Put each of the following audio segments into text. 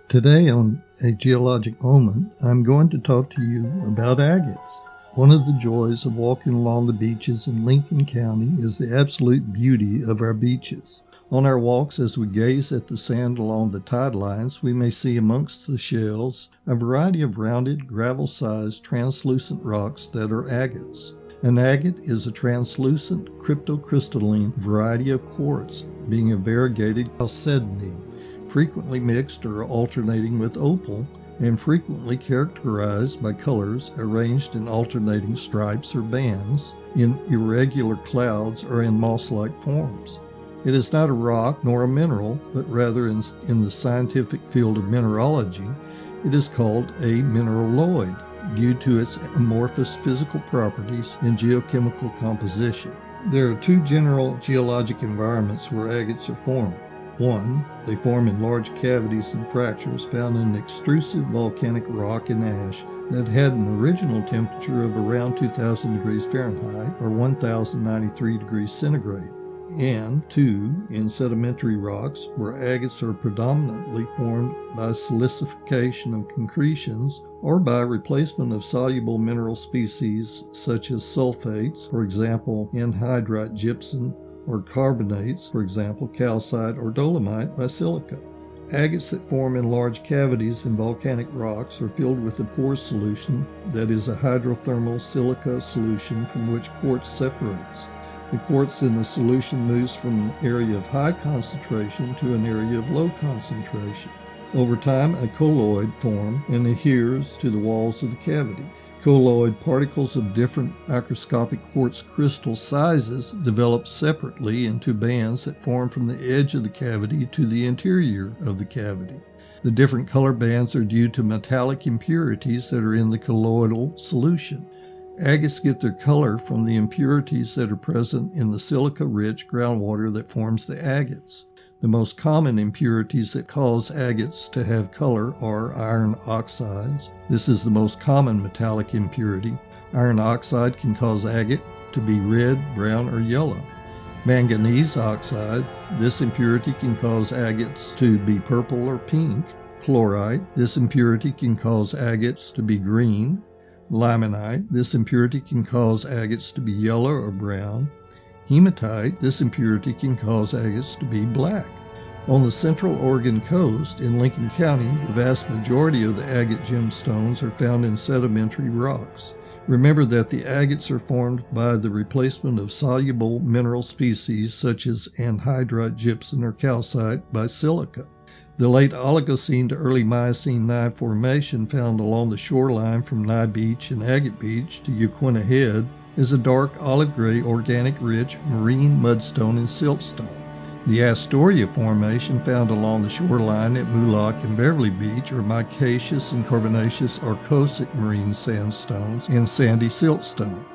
Today on A Geologic Moment, I'm going to talk to you about agates. One of the joys of walking along the beaches in Lincoln County is the absolute beauty of our beaches. On our walks, as we gaze at the sand along the tide lines, we may see amongst the shells a variety of rounded, gravel-sized, translucent rocks that are agates. An agate is a translucent, cryptocrystalline variety of quartz, being a variegated chalcedony, frequently mixed or alternating with opal, and frequently characterized by colors arranged in alternating stripes or bands, in irregular clouds, or in moss-like forms. It is not a rock nor a mineral, but rather in the scientific field of mineralogy, it is called a mineraloid due to its amorphous physical properties and geochemical composition. There are two general geologic environments where agates are formed. One, they form in large cavities and fractures found in extrusive volcanic rock and ash that had an original temperature of around 2,000 degrees Fahrenheit or 1,093 degrees centigrade. And two, in sedimentary rocks where agates are predominantly formed by silicification of concretions or by replacement of soluble mineral species such as sulfates, for example, anhydrite gypsum, or carbonates, for example, calcite or dolomite, by silica. Agates that form in large cavities in volcanic rocks are filled with a porous solution that is a hydrothermal silica solution from which quartz separates. The quartz in the solution moves from an area of high concentration to an area of low concentration. Over time, a colloid forms and adheres to the walls of the cavity. Colloid particles of different microscopic quartz crystal sizes develop separately into bands that form from the edge of the cavity to the interior of the cavity. The different color bands are due to metallic impurities that are in the colloidal solution. Agates get their color from the impurities that are present in the silica-rich groundwater that forms the agates. The most common impurities that cause agates to have color are iron oxides. This is the most common metallic impurity. Iron oxide can cause agate to be red, brown, or yellow. Manganese oxide, this impurity can cause agates to be purple or pink. Chlorite, this impurity can cause agates to be green. Limonite, this impurity can cause agates to be yellow or brown. Hematite, this impurity can cause agates to be black. On the central Oregon coast in Lincoln County, the vast majority of the agate gemstones are found in sedimentary rocks. Remember that the agates are formed by the replacement of soluble mineral species such as anhydrite gypsum or calcite by silica. The late Oligocene to early Miocene Nye Formation found along the shoreline from Nye Beach and Agate Beach to Yaquina Head is a dark olive-gray organic-rich marine mudstone and siltstone. The Astoria Formation found along the shoreline at Moolock and Beverly Beach are micaceous and carbonaceous arcosic marine sandstones and sandy siltstone.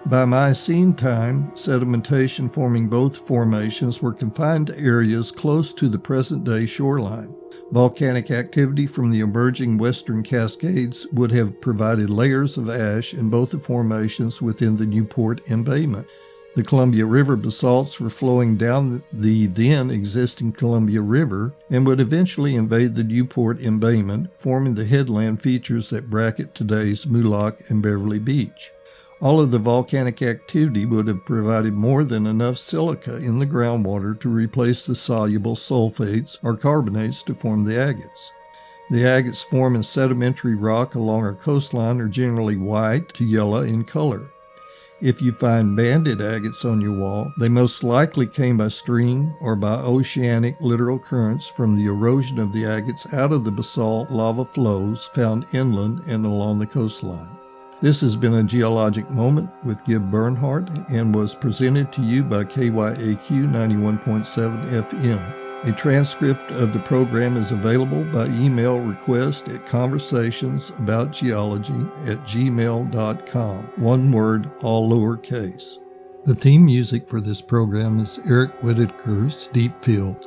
By Miocene time, sedimentation forming both formations were confined to areas close to the present-day shoreline. Volcanic activity from the emerging western Cascades would have provided layers of ash in both the formations within the Newport embayment. The Columbia River basalts were flowing down the then existing Columbia River and would eventually invade the Newport embayment, forming the headland features that bracket today's Moolock and Beverly Beach. All of the volcanic activity would have provided more than enough silica in the groundwater to replace the soluble sulfates or carbonates to form the agates. The agates formed in sedimentary rock along our coastline are generally white to yellow in color. If you find banded agates on your wall, they most likely came by stream or by oceanic littoral currents from the erosion of the agates out of the basalt lava flows found inland and along the coastline. This has been a Geologic Moment with Gilbert Bernhardt and was presented to you by KYAQ 91.7 FM. A transcript of the program is available by email request at conversationsaboutgeology@gmail.com. One word, all lowercase. The theme music for this program is Eric Whitaker's Deep Field.